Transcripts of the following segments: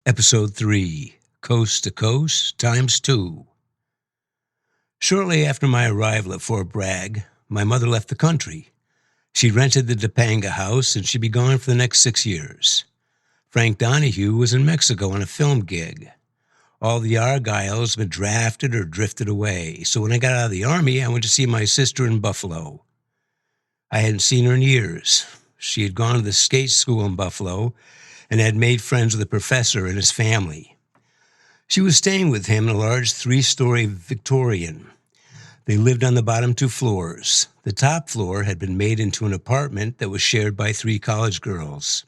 Episode 3, Coast to Coast, ×2. Shortly after my arrival at Fort Bragg, my mother left the country. She rented the Topanga house and she'd be gone for the next 6 years. Frank Donahue was in Mexico on a film gig. All the Argyles had been drafted or drifted away, so when I got out of the Army, I went to see my sister in Buffalo. I hadn't seen her in years. She had gone to the skate school in Buffalo and had made friends with a professor and his family. She was staying with him in a large 3-story Victorian. They lived on the bottom 2 floors. The top floor had been made into an apartment that was shared by 3 college girls.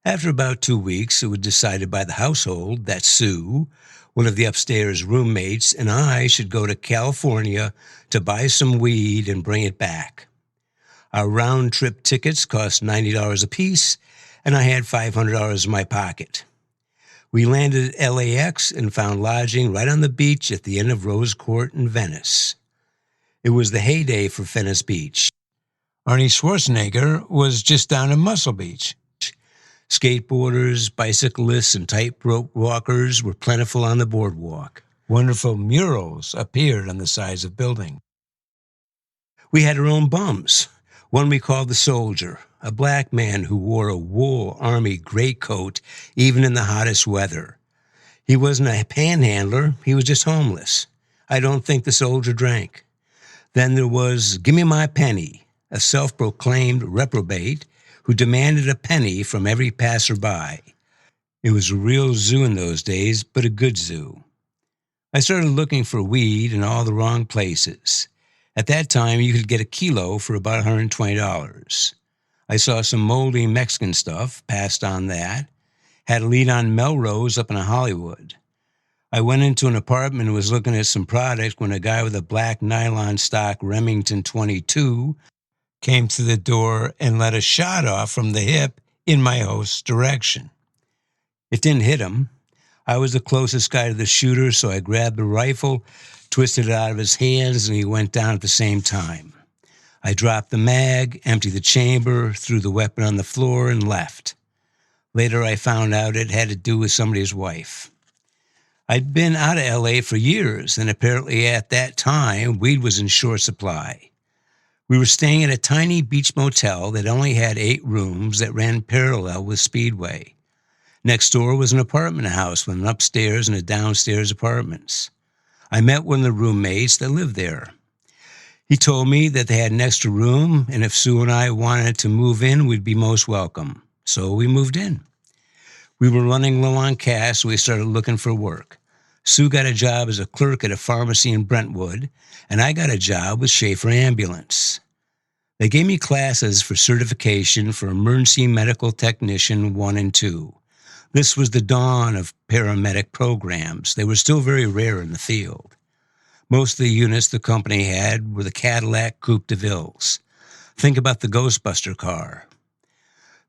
After about 2 weeks, it was decided by the household that Sue, one of the upstairs roommates, and I should go to California to buy some weed and bring it back. Our round-trip tickets cost $90 apiece, and I had $500 in my pocket. We landed at LAX and found lodging right on the beach at the end of Rose Court in Venice. It was the heyday for Venice Beach. Arnie Schwarzenegger was just down in Muscle Beach. Skateboarders, bicyclists, and tightrope walkers were plentiful on the boardwalk. Wonderful murals appeared on the sides of buildings. We had our own bums. One we called the Soldier, a black man who wore a wool army greatcoat even in the hottest weather. He wasn't a panhandler, he was just homeless. I don't think the Soldier drank. Then there was Gimme My Penny, a self-proclaimed reprobate who demanded a penny from every passerby. It was a real zoo in those days, but a good zoo. I started looking for weed in all the wrong places. At that time, you could get a kilo for about $120. I saw some moldy Mexican stuff, passed on that, had a lead on Melrose up in Hollywood. I went into an apartment and was looking at some product when a guy with a black nylon stock Remington 22 came to the door and let a shot off from the hip in my host's direction. It didn't hit him. I was the closest guy to the shooter, so I grabbed the rifle, twisted it out of his hands, and he went down at the same time. I dropped the mag, emptied the chamber, threw the weapon on the floor, and left. Later, I found out it had to do with somebody's wife. I'd been out of L.A. for years, and apparently at that time, weed was in short supply. We were staying at a tiny beach motel that only had 8 rooms that ran parallel with Speedway. Next door was an apartment house with an upstairs and a downstairs apartments. I met one of the roommates that lived there. He told me that they had an extra room, and if Sue and I wanted to move in, we'd be most welcome. So we moved in. We were running low on cash, so we started looking for work. Sue got a job as a clerk at a pharmacy in Brentwood, and I got a job with Schaefer Ambulance. They gave me classes for certification for Emergency Medical Technician 1 and 2. This was the dawn of paramedic programs. They were still very rare in the field. Most of the units the company had were the Cadillac Coupe de Villes. Think about the Ghostbuster car.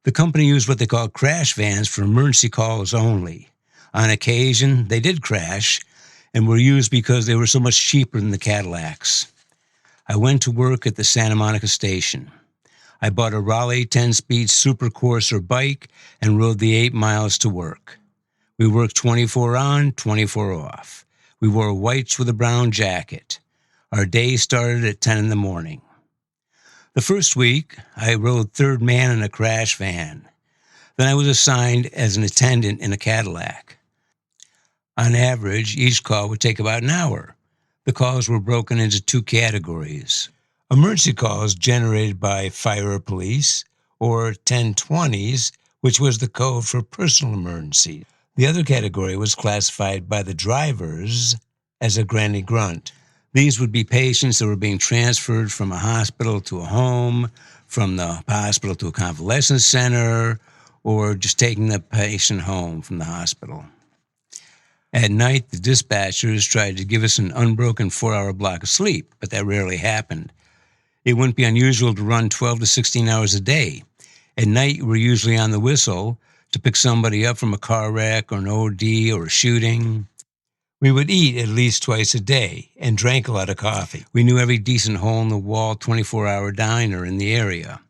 The company used what they called crash vans for emergency calls only. On occasion, they did crash and were used because they were so much cheaper than the Cadillacs. I went to work at the Santa Monica station. I bought a Raleigh 10-speed Super Courser bike and rode the 8 miles to work. We worked 24 on, 24 off. We wore whites with a brown jacket. Our day started at 10 in the morning. The first week, I rode third man in a crash van. Then I was assigned as an attendant in a Cadillac. On average, each call would take about an hour. The calls were broken into 2 categories. Emergency calls generated by fire or police, or 1020s, which was the code for personal emergency. The other category was classified by the drivers as a granny grunt. These would be patients that were being transferred from a hospital to a home, from the hospital to a convalescent center, or just taking the patient home from the hospital. At night, the dispatchers tried to give us an unbroken 4-hour block of sleep, but that rarely happened. It wouldn't be unusual to run 12 to 16 hours a day. At night, you were usually on the whistle to pick somebody up from a car wreck or an OD or a shooting. We would eat at least twice a day and drank a lot of coffee. We knew every decent hole-in-the-wall 24-hour diner in the area.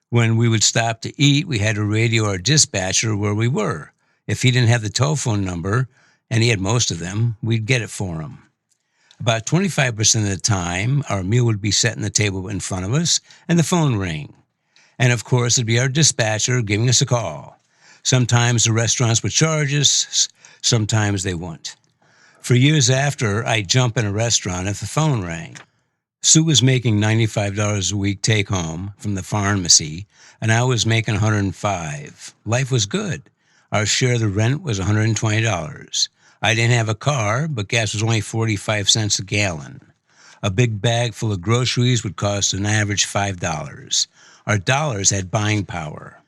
When we would stop to eat, we had to radio our dispatcher where we were. If he didn't have the telephone number, and he had most of them, we'd get it for him. About 25% of the time, our meal would be set on the table in front of us, and the phone ring. And of course, it'd be our dispatcher giving us a call. Sometimes the restaurants would charge us, sometimes they wouldn't. For years after, I'd jump in a restaurant if the phone rang. Sue was making $95 a week take home from the pharmacy, and I was making $105. Life was good. Our share of the rent was $120. I didn't have a car, but gas was only 45 cents a gallon. A big bag full of groceries would cost an average $5. Our dollars had buying power.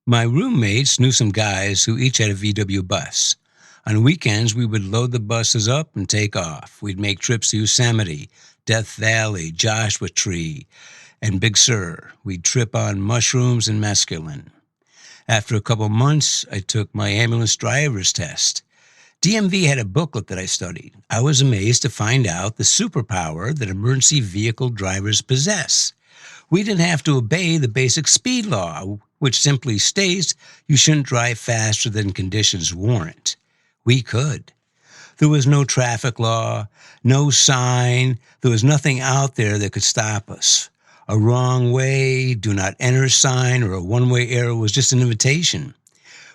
My roommates knew some guys who each had a VW bus. On weekends, we would load the buses up and take off. We'd make trips to Yosemite, Death Valley, Joshua Tree, and Big Sur. We'd trip on mushrooms and mescaline. After a couple months, I took my ambulance driver's test. DMV had a booklet that I studied. I was amazed to find out the superpower that emergency vehicle drivers possess. We didn't have to obey the basic speed law, which simply states you shouldn't drive faster than conditions warrant. We could. There was no traffic law, no sign. There was nothing out there that could stop us. A wrong way, do not enter sign, or a one-way arrow was just an invitation.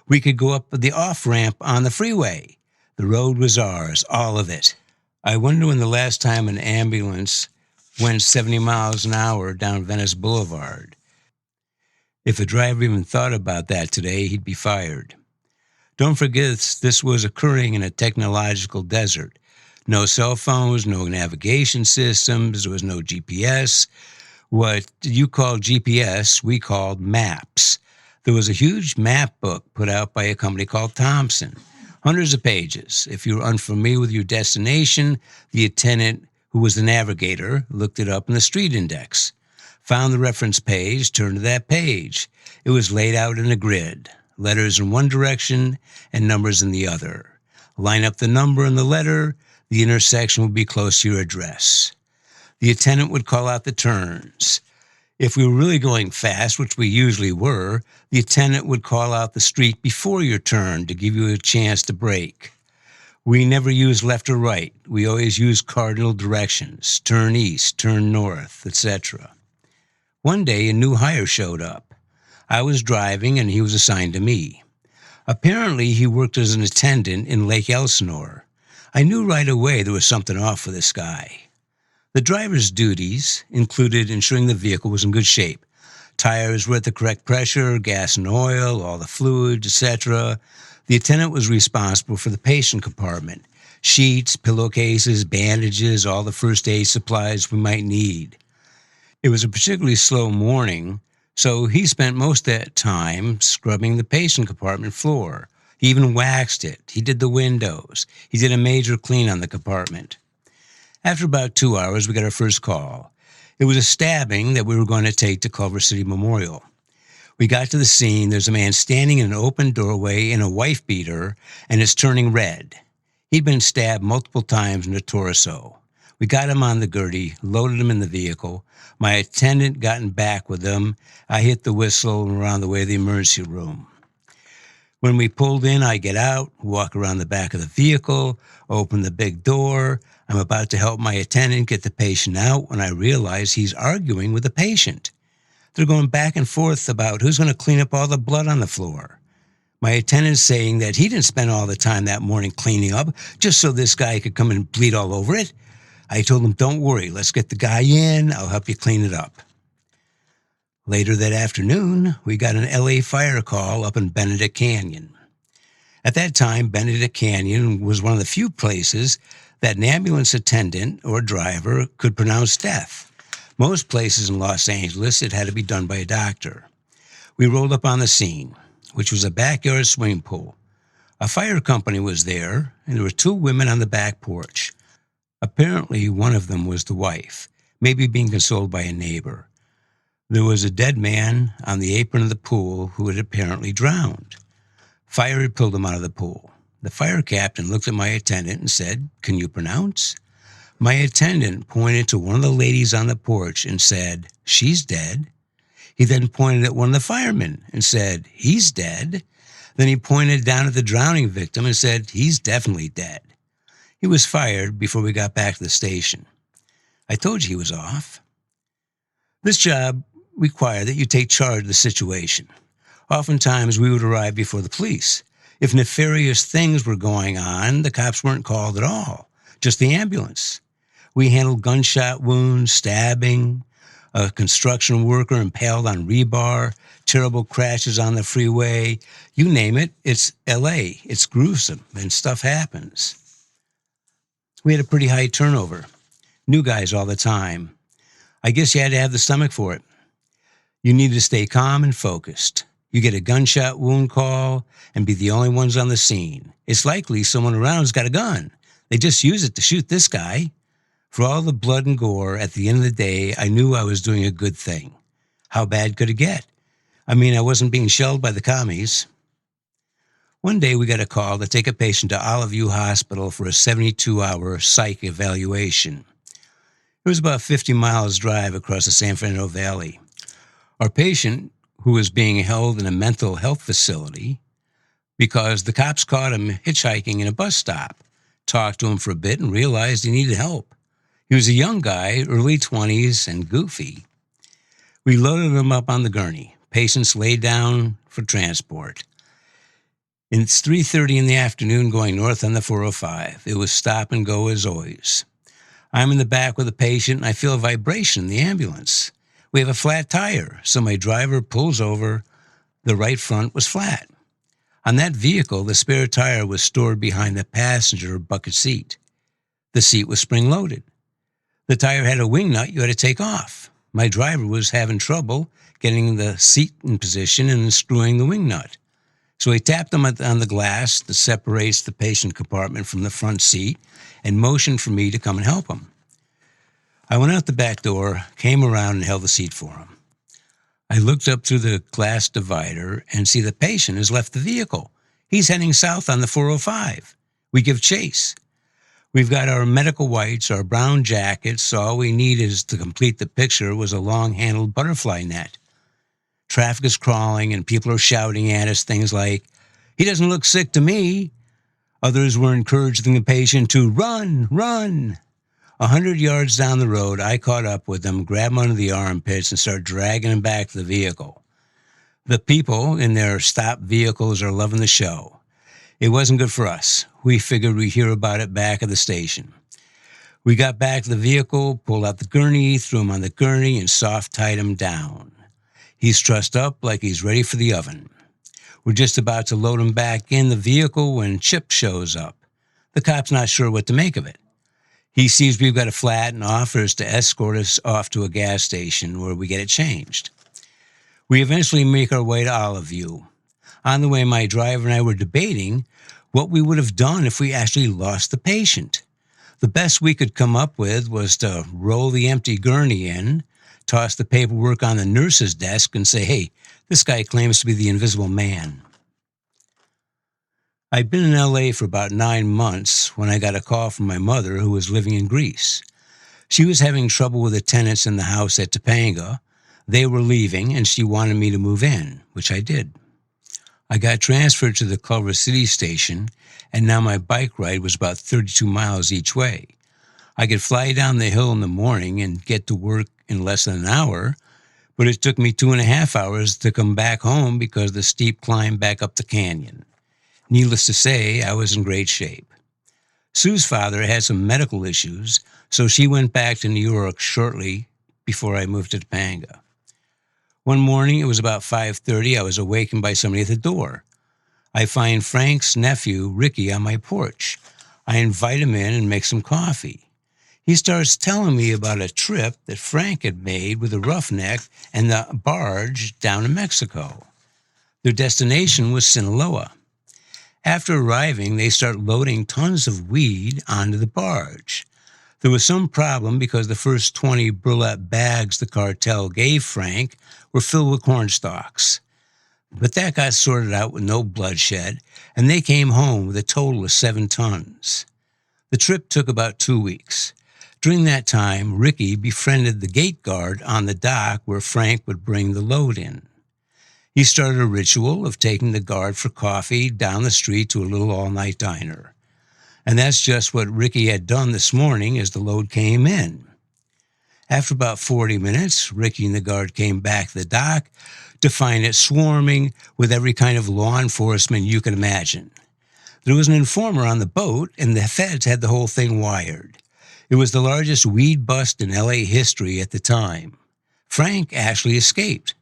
We could go up the off-ramp on the freeway. The road was ours, all of it. I wonder when the last time an ambulance went 70 miles an hour down Venice Boulevard. If a driver even thought about that today, he'd be fired. Don't forget, this was occurring in a technological desert. No cell phones, no navigation systems, there was no GPS. What you called GPS, we called maps. There was a huge map book put out by a company called Thompson. Hundreds of pages. If you were unfamiliar with your destination, the attendant, who was the navigator, looked it up in the street index. Found the reference page, turned to that page. It was laid out in a grid. Letters in one direction and numbers in the other. Line up the number and the letter, the intersection would be close to your address. The attendant would call out the turns. If we were really going fast, which we usually were, the attendant would call out the street before your turn to give you a chance to brake. We never used left or right. We always used cardinal directions, turn east, turn north, etc. One day, a new hire showed up. I was driving and he was assigned to me. Apparently, he worked as an attendant in Lake Elsinore. I knew right away there was something off with this guy. The driver's duties included ensuring the vehicle was in good shape. Tires were at the correct pressure, gas and oil, all the fluids, etc. The attendant was responsible for the patient compartment, sheets, pillowcases, bandages, all the first aid supplies we might need. It was a particularly slow morning, so he spent most of that time scrubbing the patient compartment floor. He even waxed it. He did the windows. He did a major clean on the compartment. After about 2 hours, we got our first call. It was a stabbing that we were going to take to Culver City Memorial. We got to the scene. There's a man standing in an open doorway in a wife beater, and it's turning red. He'd been stabbed multiple times in the torso. We got him on the gurney, loaded him in the vehicle. My attendant got in back with him. I hit the whistle and were on the way to the emergency room. When we pulled in, I get out, walk around the back of the vehicle, open the big door. I'm about to help my attendant get the patient out when I realize he's arguing with the patient. They're going back and forth about who's going to clean up all the blood on the floor. My attendant's saying that he didn't spend all the time that morning cleaning up just so this guy could come and bleed all over it. I told him, don't worry, let's get the guy in, I'll help you clean it up. Later that afternoon, we got an LA fire call up in Benedict Canyon. At that time, Benedict Canyon was one of the few places that an ambulance attendant or driver could pronounce death. Most places in Los Angeles, it had to be done by a doctor. We rolled up on the scene, which was a backyard swimming pool. A fire company was there, and there were two women on the back porch. Apparently, one of them was the wife, maybe being consoled by a neighbor. There was a dead man on the apron of the pool who had apparently drowned. Fire had pulled him out of the pool. The fire captain looked at my attendant and said, "Can you pronounce?" My attendant pointed to one of the ladies on the porch and said, "She's dead." He then pointed at one of the firemen and said, "He's dead." Then he pointed down at the drowning victim and said, "He's definitely dead." He was fired before we got back to the station. I told you he was off. This job required that you take charge of the situation. Oftentimes, we would arrive before the police. If nefarious things were going on, the cops weren't called at all, just the ambulance. We handled gunshot wounds, stabbing, a construction worker impaled on rebar, terrible crashes on the freeway. You name it, it's LA. It's gruesome, and stuff happens. We had a pretty high turnover. New guys all the time. I guess you had to have the stomach for it. You needed to stay calm and focused. You get a gunshot wound call and be the only ones on the scene. It's likely someone around's got a gun. They just use it to shoot this guy. For all the blood and gore, at the end of the day, I knew I was doing a good thing. How bad could it get? I mean, I wasn't being shelled by the commies. One day we got a call to take a patient to Olive View Hospital for a 72-hour psych evaluation. It was about 50 miles drive across the San Fernando Valley. Our patient, who was being held in a mental health facility because the cops caught him hitchhiking in a bus stop, talked to him for a bit and realized he needed help. He was a young guy, early 20s, and goofy. We loaded him up on the gurney. Patients laid down for transport. It's 3:30 in the afternoon going north on the 405. It was stop and go as always. I'm in the back with a patient, and I feel a vibration in the ambulance. We have a flat tire, so my driver pulls over. The right front was flat. On that vehicle, the spare tire was stored behind the passenger bucket seat. The seat was spring-loaded. The tire had a wing nut you had to take off. My driver was having trouble getting the seat in position and screwing the wing nut. So he tapped him on the glass that separates the patient compartment from the front seat and motioned for me to come and help him. I went out the back door, came around and held the seat for him. I looked up through the glass divider and see the patient has left the vehicle. He's heading south on the 405. We give chase. We've got our medical whites, our brown jackets, so all we need is to complete the picture was a long-handled butterfly net. Traffic is crawling and people are shouting at us things like, "He doesn't look sick to me." Others were encouraging the patient to run, run. 100 yards down the road, I caught up with them, grabbed him under the armpits, and started dragging him back to the vehicle. The people in their stopped vehicles are loving the show. It wasn't good for us. We figured we'd hear about it back at the station. We got back to the vehicle, pulled out the gurney, threw him on the gurney, and soft-tied him down. He's trussed up like he's ready for the oven. We're just about to load him back in the vehicle when Chip shows up. The cop's not sure what to make of it. He sees we've got a flat and offers to escort us off to a gas station where we get it changed. We eventually make our way to Olive View. On the way, my driver and I were debating what we would have done if we actually lost the patient. The best we could come up with was to roll the empty gurney in, toss the paperwork on the nurse's desk, and say, "Hey, this guy claims to be the invisible man." I'd been in LA for about 9 months when I got a call from my mother, who was living in Greece. She was having trouble with the tenants in the house at Topanga. They were leaving, and she wanted me to move in, which I did. I got transferred to the Culver City station, and now my bike ride was about 32 miles each way. I could fly down the hill in the morning and get to work in less than an hour, but it took me 2.5 hours to come back home because of the steep climb back up the canyon. Needless to say, I was in great shape. Sue's father had some medical issues, so she went back to New York shortly before I moved to Topanga. One morning, it was about 5:30, I was awakened by somebody at the door. I find Frank's nephew, Ricky, on my porch. I invite him in and make some coffee. He starts telling me about a trip that Frank had made with a roughneck and the barge down to Mexico. Their destination was Sinaloa. After arriving, they start loading tons of weed onto the barge. There was some problem because the first 20 burlap bags the cartel gave Frank were filled with corn stalks. But that got sorted out with no bloodshed, and they came home with a total of 7 tons. The trip took about 2 weeks. During that time, Ricky befriended the gate guard on the dock where Frank would bring the load in. He started a ritual of taking the guard for coffee down the street to a little all-night diner. And that's just what Ricky had done this morning as the load came in. After about 40 minutes, Ricky and the guard came back to the dock to find it swarming with every kind of law enforcement you can imagine. There was an informer on the boat, and the feds had the whole thing wired. It was the largest weed bust in LA history at the time. Frank actually escaped.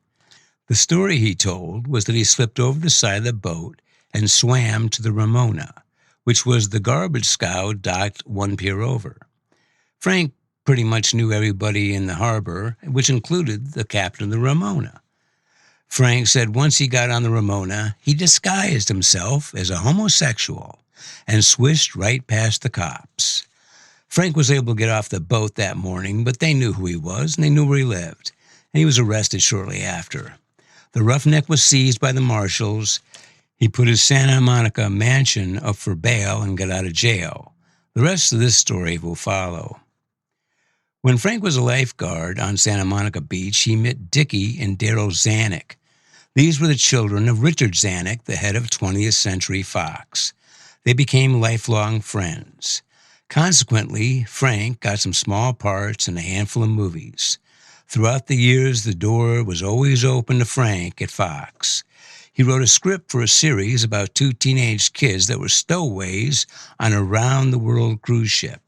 The story he told was that he slipped over the side of the boat and swam to the Ramona, which was the garbage scow docked one pier over. Frank pretty much knew everybody in the harbor, which included the captain of the Ramona. Frank said once he got on the Ramona, he disguised himself as a homosexual and swished right past the cops. Frank was able to get off the boat that morning, but they knew who he was and they knew where he lived, and he was arrested shortly after. The roughneck was seized by the marshals. He put his Santa Monica mansion up for bail and got out of jail. The rest of this story will follow. When Frank was a lifeguard on Santa Monica Beach, he met Dickie and Daryl Zanuck. These were the children of Richard Zanuck, the head of 20th Century Fox. They became lifelong friends. Consequently, Frank got some small parts in a handful of movies. Throughout the years, the door was always open to Frank at Fox. He wrote a script for a series about two teenage kids that were stowaways on a round-the-world cruise ship.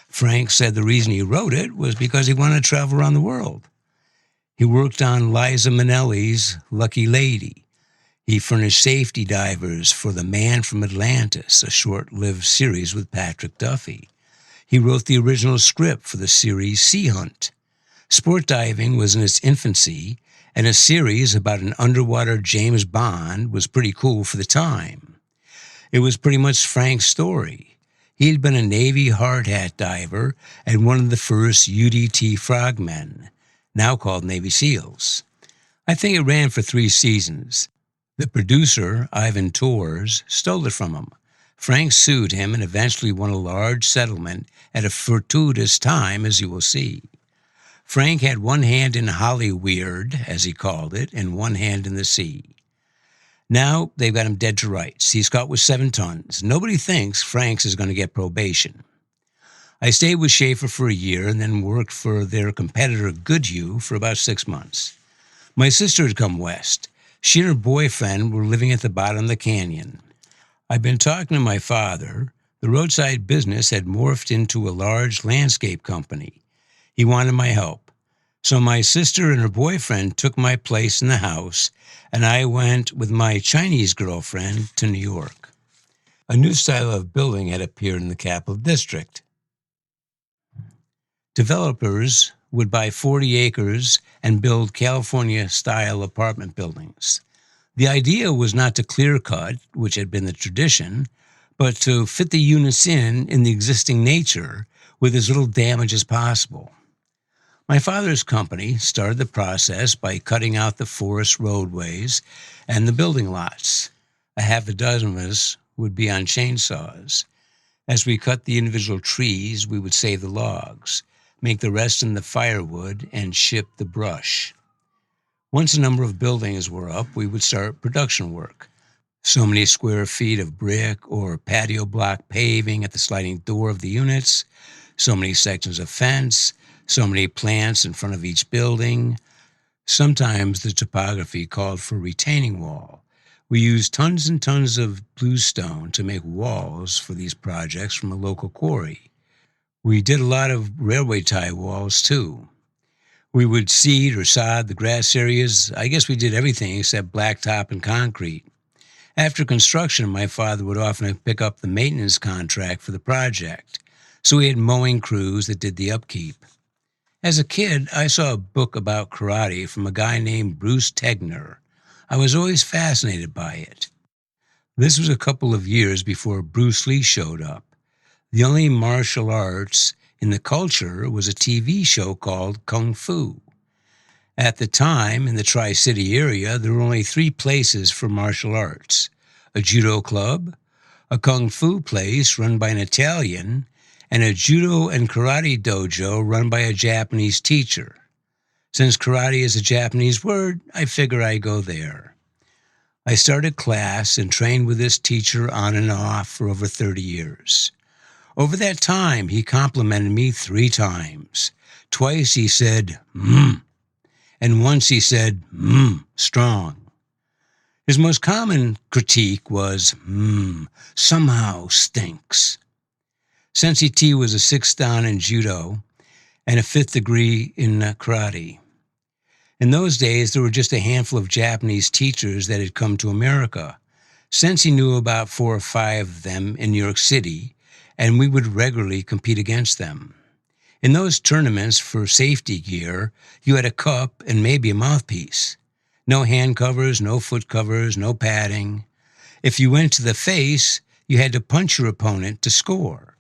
Frank said the reason he wrote it was because he wanted to travel around the world. He worked on Liza Minnelli's Lucky Lady. He furnished safety divers for The Man from Atlantis, a short-lived series with Patrick Duffy. He wrote the original script for the series Sea Hunt. Sport diving was in its infancy, and a series about an underwater James Bond was pretty cool for the time. It was pretty much Frank's story. He had been a Navy hard hat diver and one of the first UDT frogmen, now called Navy SEALs. I think it ran for 3 seasons. The producer, Ivan Tors, stole it from him. Frank sued him and eventually won a large settlement at a fortuitous time, as you will see. Frank had one hand in Hollyweird, as he called it, and one hand in the sea. Now they've got him dead to rights. He's caught with 7 tons. Nobody thinks Franks is going to get probation. I stayed with Schaefer for a year and then worked for their competitor Goodhue for about 6 months. My sister had come west. She and her boyfriend were living at the bottom of the canyon. I'd been talking to my father. The roadside business had morphed into a large landscape company. He wanted my help. So my sister and her boyfriend took my place in the house, and I went with my Chinese girlfriend to New York. A new style of building had appeared in the Capital District. Developers would buy 40 acres and build California-style apartment buildings. The idea was not to clear-cut, which had been the tradition, but to fit the units in the existing nature with as little damage as possible. My father's company started the process by cutting out the forest roadways and the building lots. A half a dozen of us would be on chainsaws. As we cut the individual trees, we would save the logs, make the rest in the firewood, and ship the brush. Once a number of buildings were up, we would start production work. So many square feet of brick or patio block paving at the sliding door of the units, so many sections of fence, so many plants in front of each building. Sometimes the topography called for a retaining wall. We used tons and tons of bluestone to make walls for these projects from a local quarry. We did a lot of railway tie walls, too. We would seed or sod the grass areas. I guess we did everything except blacktop and concrete. After construction, my father would often pick up the maintenance contract for the project, so we had mowing crews that did the upkeep. As a kid, I saw a book about karate from a guy named Bruce Tegner. I was always fascinated by it. This was a couple of years before Bruce Lee showed up. The only martial arts in the culture was a TV show called Kung Fu. At the time, in the Tri-City area, there were only 3 places for martial arts: a judo club, a kung fu place run by an Italian, and a judo and karate dojo run by a Japanese teacher. Since karate is a Japanese word, I figure I go there. I started class and trained with this teacher on and off for over 30 years. Over that time, he complimented me 3 times. Twice he said, and once he said, strong. His most common critique was, somehow stinks. Sensei T was a 6th dan in judo and a 5th degree in karate. In those days, there were just a handful of Japanese teachers that had come to America. Sensei knew about 4 or 5 of them in New York City, and we would regularly compete against them. In those tournaments for safety gear, you had a cup and maybe a mouthpiece. No hand covers, no foot covers, no padding. If you went to the face, you had to punch your opponent to score.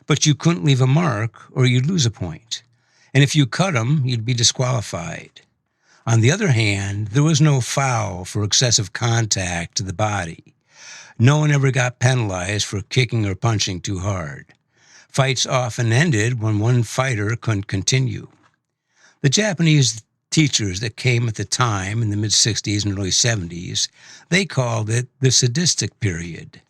But you couldn't leave a mark or you'd lose a point. And if you cut them, you'd be disqualified. On the other hand, there was no foul for excessive contact to the body. No one ever got penalized for kicking or punching too hard. Fights often ended when one fighter couldn't continue. The Japanese teachers that came at the time in the mid-60s and early 70s, they called it the sadistic period.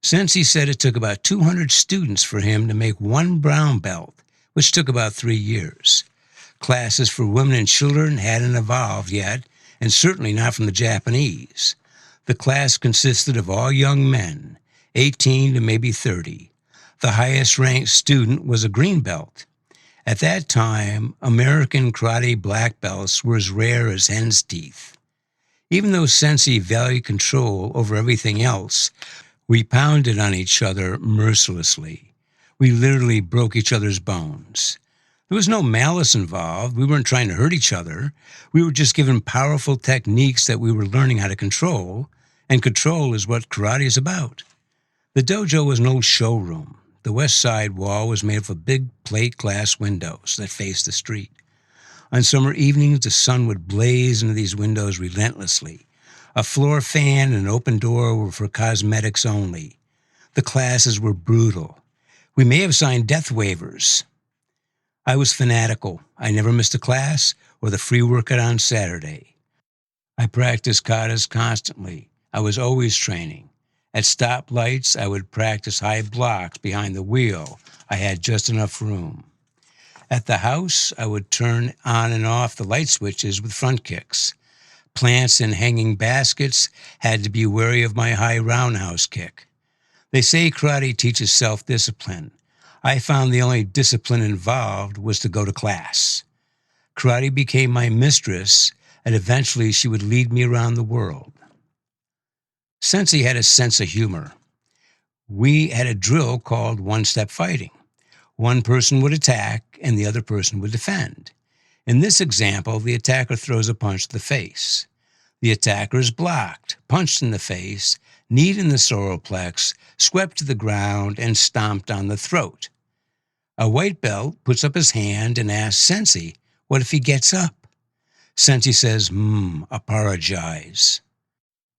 Sensei said it took about 200 students for him to make one brown belt, which took about 3 years. Classes for women and children hadn't evolved yet, and certainly not from the Japanese. The class consisted of all young men, 18 to maybe 30. The highest-ranked student was a green belt. At that time, American karate black belts were as rare as hen's teeth. Even though Sensei valued control over everything else, we pounded on each other mercilessly. We literally broke each other's bones. There was no malice involved. We weren't trying to hurt each other. We were just given powerful techniques that we were learning how to control, and control is what karate is about. The dojo was an old showroom. The west side wall was made of big plate glass windows that faced the street. On summer evenings, the sun would blaze into these windows relentlessly. A floor fan and an open door were for cosmetics only. The classes were brutal. We may have signed death waivers. I was fanatical. I never missed a class or the free workout on Saturday. I practiced katas constantly. I was always training. At stoplights, I would practice high blocks behind the wheel. I had just enough room. At the house, I would turn on and off the light switches with front kicks. Plants and hanging baskets had to be wary of my high roundhouse kick. They say karate teaches self-discipline. I found the only discipline involved was to go to class. Karate became my mistress, and eventually she would lead me around the world. Sensei had a sense of humor. We had a drill called one-step fighting. One person would attack, and the other person would defend. In this example, the attacker throws a punch to the face. The attacker is blocked, punched in the face, kneed in the solar plex, swept to the ground, and stomped on the throat. A white belt puts up his hand and asks Sensei, what if he gets up? Sensei says, apologize.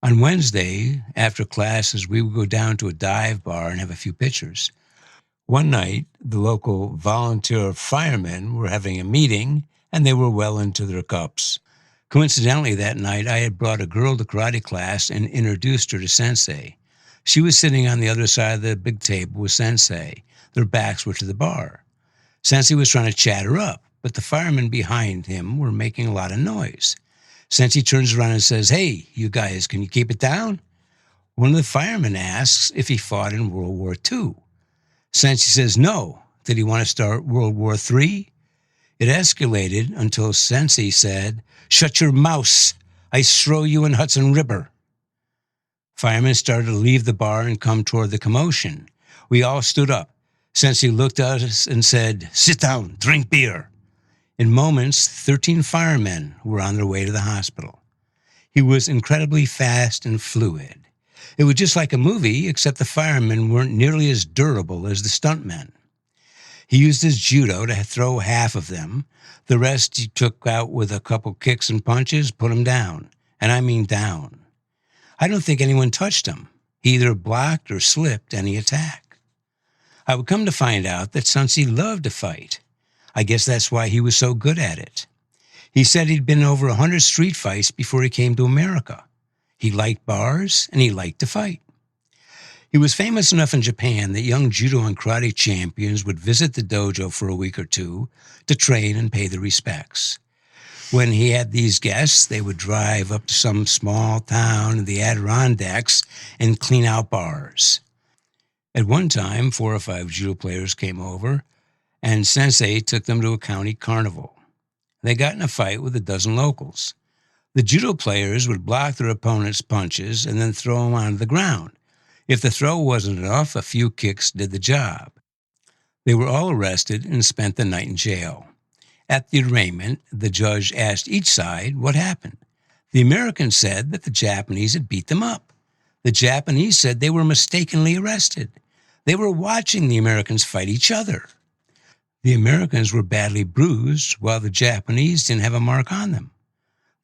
On Wednesday, after classes, we would go down to a dive bar and have a few pictures. One night, the local volunteer firemen were having a meeting, and they were well into their cups. Coincidentally, that night, I had brought a girl to karate class and introduced her to Sensei. She was sitting on the other side of the big table with Sensei. Their backs were to the bar. Sensei was trying to chat her up, but the firemen behind him were making a lot of noise. Sensei turns around and says, hey, you guys, can you keep it down? One of the firemen asks if he fought in World War II. Sensei says no. Did he want to start World War III? It escalated until Sensei said, shut your mouse. I throw you in Hudson River. Firemen started to leave the bar and come toward the commotion. We all stood up. Sensei looked at us and said, sit down, drink beer. In moments, 13 firemen were on their way to the hospital. He was incredibly fast and fluid. It was just like a movie, except the firemen weren't nearly as durable as the stuntmen. He used his judo to throw half of them. The rest he took out with a couple kicks and punches, put him down. And I mean down. I don't think anyone touched him. He either blocked or slipped any attack. I would come to find out that Sensei loved to fight. I guess that's why he was so good at it. He said he'd been over 100 street fights before he came to America. He liked bars, and he liked to fight. He was famous enough in Japan that young judo and karate champions would visit the dojo for a week or two to train and pay their respects. When he had these guests, they would drive up to some small town in the Adirondacks and clean out bars. At one time, 4 or 5 judo players came over, and Sensei took them to a county carnival. They got in a fight with a dozen locals. The judo players would block their opponent's punches and then throw them onto the ground. If the throw wasn't enough, a few kicks did the job. They were all arrested and spent the night in jail. At the arraignment, the judge asked each side what happened. The Americans said that the Japanese had beat them up. The Japanese said they were mistakenly arrested. They were watching the Americans fight each other. The Americans were badly bruised, while the Japanese didn't have a mark on them.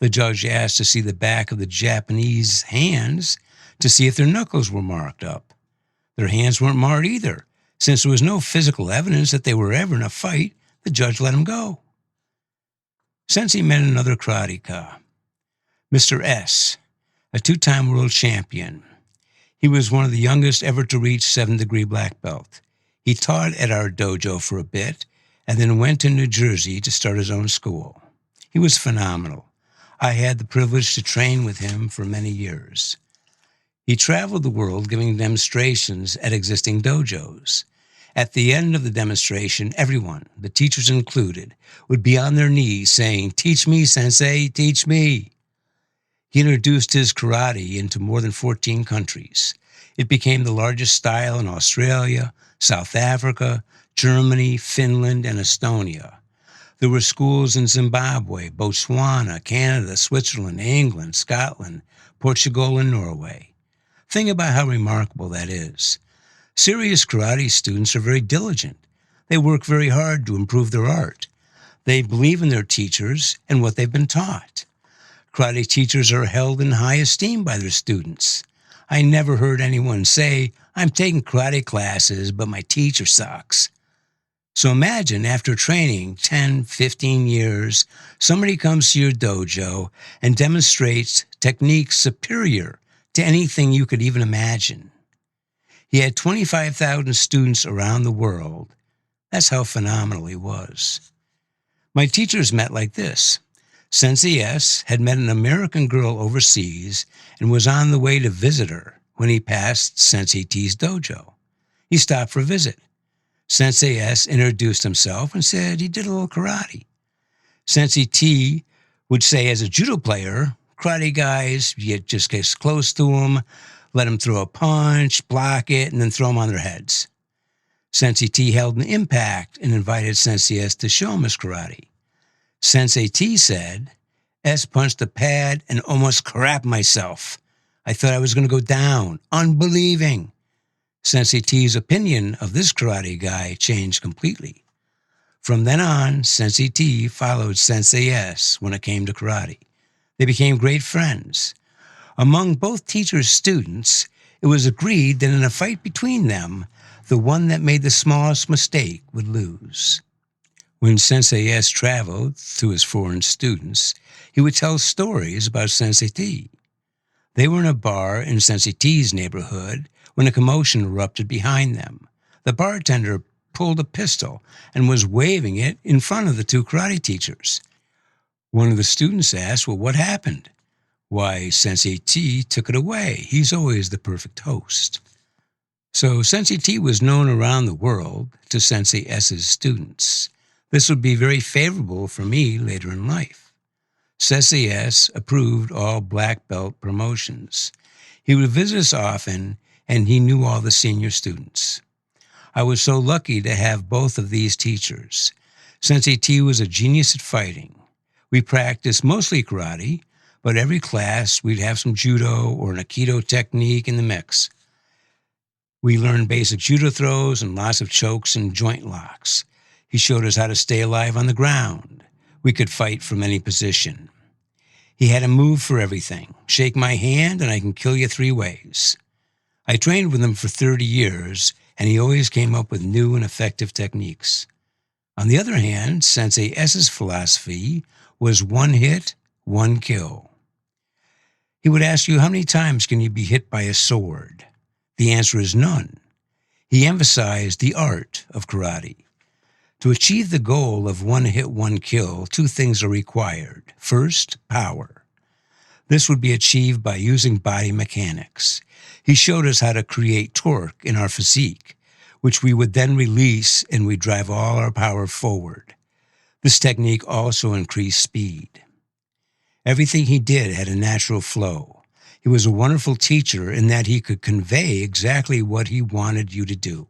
The judge asked to see the back of the Japanese hands to see if their knuckles were marked up. Their hands weren't marked either. Since there was no physical evidence that they were ever in a fight, the judge let them go. Sensei met another karateka, Mr. S., a 2-time world champion. He was one of the youngest ever to reach 7th-degree black belt. He taught at our dojo for a bit and then went to New Jersey to start his own school. He was phenomenal. I had the privilege to train with him for many years. He traveled the world giving demonstrations at existing dojos. At the end of the demonstration, everyone, the teachers included, would be on their knees saying, "Teach me, Sensei, teach me." He introduced his karate into more than 14 countries. It became the largest style in Australia, South Africa, Germany, Finland, and Estonia. There were schools in Zimbabwe, Botswana, Canada, Switzerland, England, Scotland, Portugal, and Norway. Think about how remarkable that is. Serious karate students are very diligent. They work very hard to improve their art. They believe in their teachers and what they've been taught. Karate teachers are held in high esteem by their students. I never heard anyone say, "I'm taking karate classes, but my teacher sucks." So imagine after training 10, 15 years, somebody comes to your dojo and demonstrates techniques superior to anything you could even imagine. He had 25,000 students around the world. That's how phenomenal he was. My teachers met like this. Sensei S. had met an American girl overseas and was on the way to visit her when he passed Sensei T's dojo. He stopped for a visit. Sensei S. introduced himself and said he did a little karate. Sensei T would say, as a judo player, karate guys, you just get close to them, let them throw a punch, block it, and then throw them on their heads. Sensei T held an impact and invited Sensei S. to show him his karate. Sensei T said, "S punched the pad and almost crapped myself. I thought I was going to go down. Unbelieving." Sensei T's opinion of this karate guy changed completely. From then on, Sensei T followed Sensei S when it came to karate. They became great friends. Among both teachers' students, it was agreed that in a fight between them, the one that made the smallest mistake would lose. When Sensei S traveled to his foreign students, he would tell stories about Sensei T. They were in a bar in Sensei T's neighborhood when a commotion erupted behind them. The bartender pulled a pistol and was waving it in front of the 2 karate teachers. One of the students asked, "Well, what happened?" "Why, Sensei T took it away. He's always the perfect host." So Sensei T was known around the world to Sensei S's students. This would be very favorable for me later in life. Sensei S approved all black belt promotions. He would visit us often, and he knew all the senior students. I was so lucky to have both of these teachers. Sensei T was a genius at fighting. We practiced mostly karate, but every class we'd have some judo or an aikido technique in the mix. We learned basic judo throws and lots of chokes and joint locks. He showed us how to stay alive on the ground. We could fight from any position. He had a move for everything. Shake my hand and I can kill you 3 ways. I trained with him for 30 years, and he always came up with new and effective techniques. On the other hand, Sensei S's philosophy was 1 hit, 1 kill. He would ask you, how many times can you be hit by a sword? The answer is none. He emphasized the art of karate. To achieve the goal of one hit, one kill, two things are required. First, power. This would be achieved by using body mechanics. He showed us how to create torque in our physique, which we would then release and we'd drive all our power forward. This technique also increased speed. Everything he did had a natural flow. He was a wonderful teacher in that he could convey exactly what he wanted you to do.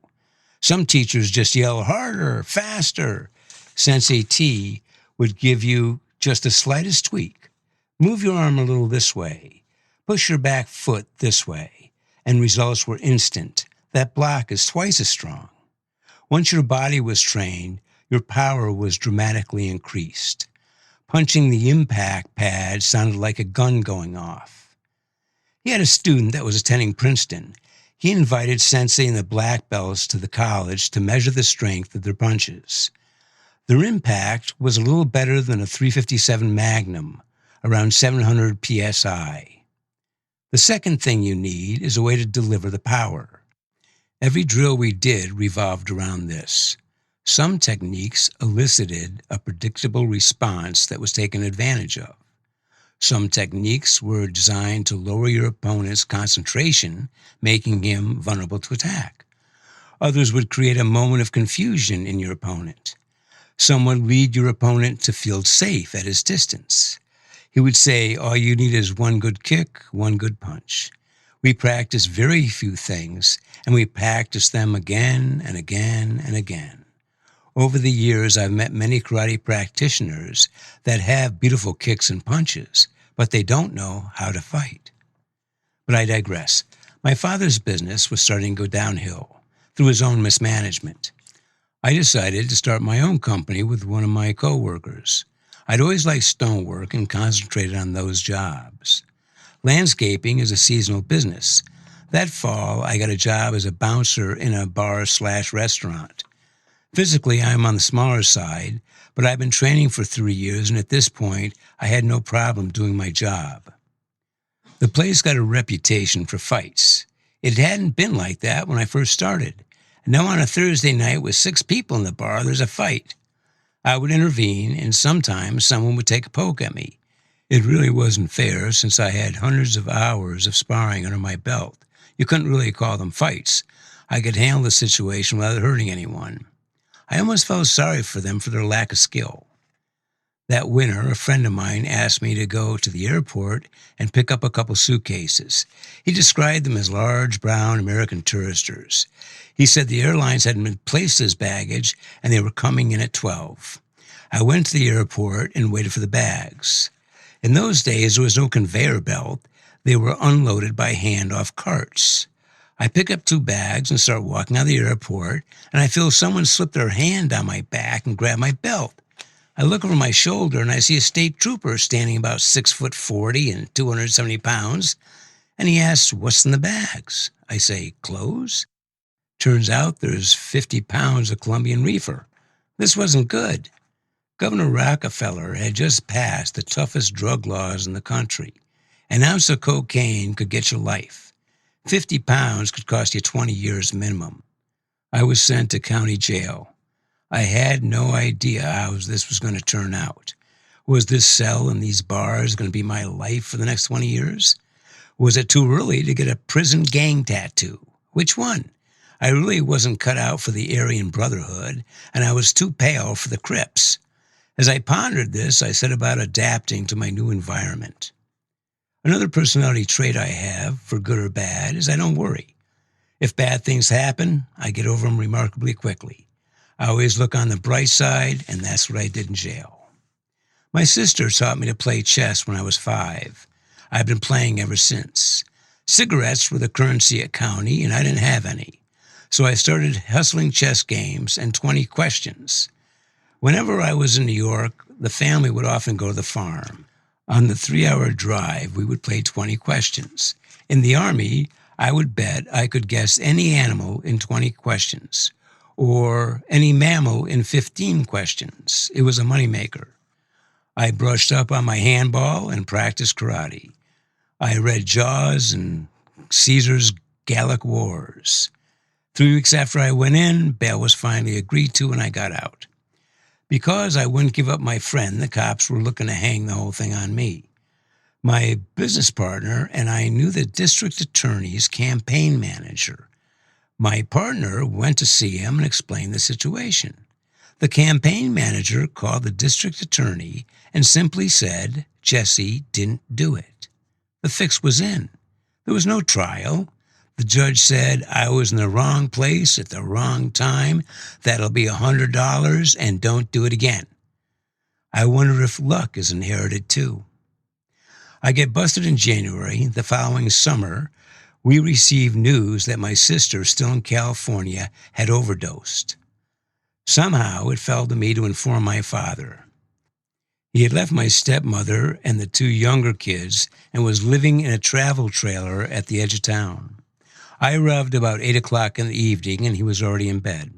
Some teachers just yell harder, faster. Sensei T would give you just the slightest tweak. Move your arm a little this way. Push your back foot this way. And results were instant. That block is twice as strong. Once your body was trained, your power was dramatically increased. Punching the impact pad sounded like a gun going off. He had a student that was attending Princeton. He invited Sensei and the black belts to the college to measure the strength of their punches. Their impact was a little better than a .357 Magnum, around 700 psi. The second thing you need is a way to deliver the power. Every drill we did revolved around this. Some techniques elicited a predictable response that was taken advantage of. Some techniques were designed to lower your opponent's concentration, making him vulnerable to attack. Others would create a moment of confusion in your opponent. Some would lead your opponent to feel safe at his distance. He would say, all you need is one good kick, one good punch. We practiced very few things, and we practiced them again and again and again. Over the years, I've met many karate practitioners that have beautiful kicks and punches, but they don't know how to fight. But I digress. My father's business was starting to go downhill through his own mismanagement. I decided to start my own company with one of my coworkers. I'd always liked stonework and concentrated on those jobs. Landscaping is a seasonal business. That fall, I got a job as a bouncer in a bar/restaurant. Physically, I'm on the smaller side, but I've been training for 3 years, and at this point, I had no problem doing my job. The place got a reputation for fights. It hadn't been like that when I first started. And now on a Thursday night with 6 people in the bar, there's a fight. I would intervene, and sometimes someone would take a poke at me. It really wasn't fair since I had hundreds of hours of sparring under my belt. You couldn't really call them fights. I could handle the situation without hurting anyone. I almost felt sorry for them for their lack of skill. That winter, a friend of mine asked me to go to the airport and pick up a couple suitcases. He described them as large brown American touristers. He said the airlines hadn't replaced his baggage and they were coming in at 12. I went to the airport and waited for the bags. In those days, there was no conveyor belt. They were unloaded by hand off carts. I pick up 2 bags and start walking out of the airport, and I feel someone slip their hand down my back and grab my belt. I look over my shoulder, and I see a state trooper standing about 6'40" and 270 pounds, and he asks, what's in the bags? I say, clothes? Turns out there's 50 pounds of Colombian reefer. This wasn't good. Governor Rockefeller had just passed the toughest drug laws in the country. An ounce of cocaine could get you life. 50 pounds could cost you 20 years minimum. I was sent to county jail. I had no idea how this was going to turn out. Was this cell and these bars going to be my life for the next 20 years? Was it too early to get a prison gang tattoo? Which one? I really wasn't cut out for the Aryan Brotherhood, and I was too pale for the Crips. As I pondered this, I set about adapting to my new environment. Another personality trait I have, for good or bad, is I don't worry. If bad things happen, I get over them remarkably quickly. I always look on the bright side, and that's what I did in jail. My sister taught me to play chess when I was 5. I've been playing ever since. Cigarettes were the currency at county, and I didn't have any. So I started hustling chess games and 20 questions. Whenever I was in New York, the family would often go to the farm. On the 3-hour drive, we would play 20 questions. In the Army, I would bet I could guess any animal in 20 questions, or any mammal in 15 questions. It was a moneymaker. I brushed up on my handball and practiced karate. I read Jaws and Caesar's Gallic Wars. 3 weeks after I went in, bail was finally agreed to and I got out. Because I wouldn't give up my friend, the cops were looking to hang the whole thing on me. My business partner and I knew the district attorney's campaign manager. My partner went to see him and explained the situation. The campaign manager called the district attorney and simply said Jesse didn't do it. The fix was in. There was no trial. The judge said I was in the wrong place at the wrong time. That'll be $100 and don't do it again. I wonder if luck is inherited too. I get busted in January. The following summer, we received news that my sister, still in California, had overdosed. Somehow it fell to me to inform my father. He had left my stepmother and the 2 younger kids and was living in a travel trailer at the edge of town. I arrived about 8 o'clock in the evening and he was already in bed.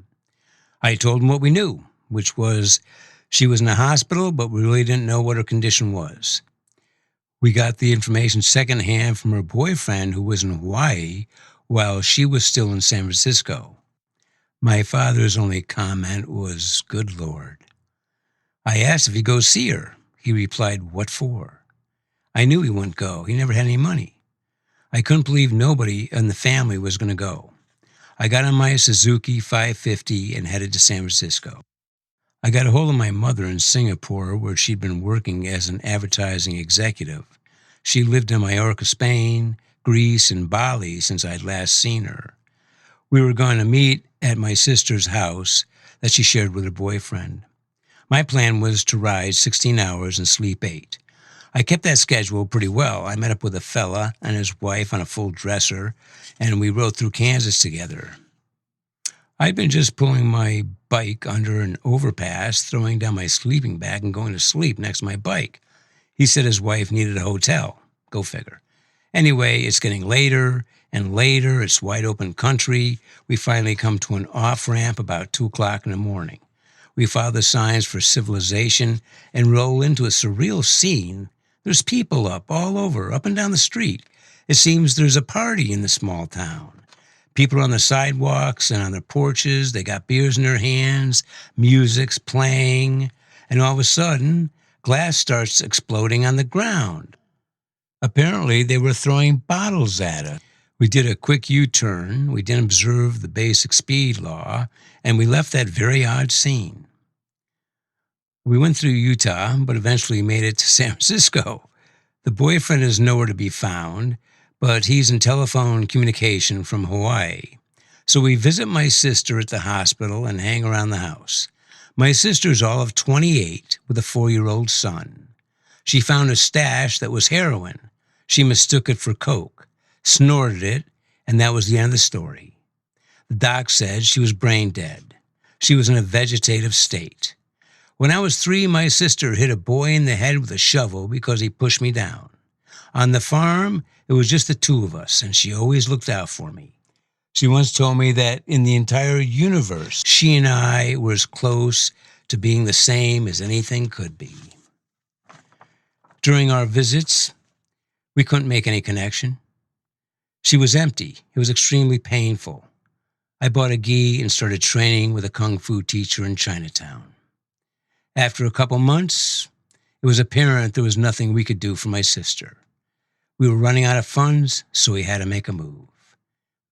I told him what we knew, which was she was in the hospital, but we really didn't know what her condition was. We got the information secondhand from her boyfriend who was in Hawaii while she was still in San Francisco. My father's only comment was, "Good Lord." I asked if he'd go see her. He replied, "What for?" I knew he wouldn't go. He never had any money. I couldn't believe nobody in the family was going to go. I got on my Suzuki 550 and headed to San Francisco. I got a hold of my mother in Singapore, where she'd been working as an advertising executive. She lived in Majorca, Spain, Greece, and Bali since I'd last seen her. We were going to meet at my sister's house that she shared with her boyfriend. My plan was to ride 16 hours and sleep 8. I kept that schedule pretty well. I met up with a fella and his wife on a full dresser, and we rode through Kansas together. I'd been just pulling my bike under an overpass, throwing down my sleeping bag and going to sleep next to my bike. He said his wife needed a hotel. Go figure. Anyway, it's getting later and later. It's wide open country. We finally come to an off-ramp about 2 o'clock in the morning. We follow the signs for civilization and roll into a surreal scene. There's people all over, up and down the street. It seems there's a party in the small town. People are on the sidewalks and on their porches. They got beers in their hands. Music's playing. And all of a sudden, glass starts exploding on the ground. Apparently, they were throwing bottles at us. We did a quick U-turn. We didn't observe the basic speed law, and we left that very odd scene. We went through Utah, but eventually made it to San Francisco. The boyfriend is nowhere to be found, but he's in telephone communication from Hawaii. So we visit my sister at the hospital and hang around the house. My sister's all of 28 with a 4-year-old son. She found a stash that was heroin. She mistook it for coke, snorted it, and that was the end of the story. The doc said she was brain dead. She was in a vegetative state. When I was 3, my sister hit a boy in the head with a shovel because he pushed me down. On the farm, it was just the 2 of us, and she always looked out for me. She once told me that in the entire universe, she and I were as close to being the same as anything could be. During our visits, we couldn't make any connection. She was empty. It was extremely painful. I bought a gi and started training with a kung fu teacher in Chinatown. After a couple months, it was apparent there was nothing we could do for my sister. We were running out of funds, so we had to make a move.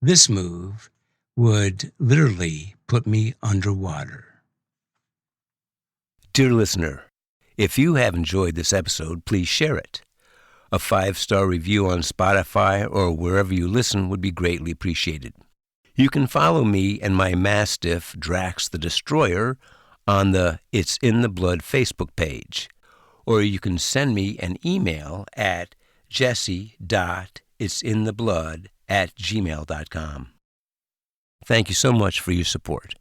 This move would literally put me underwater. Dear listener, if you have enjoyed this episode, please share it. A 5-star review on Spotify or wherever you listen would be greatly appreciated. You can follow me and my Mastiff, Drax the Destroyer, on the It's in the Blood Facebook page, or you can send me an email at jesse.it'sintheblood@gmail.com. Thank you so much for your support.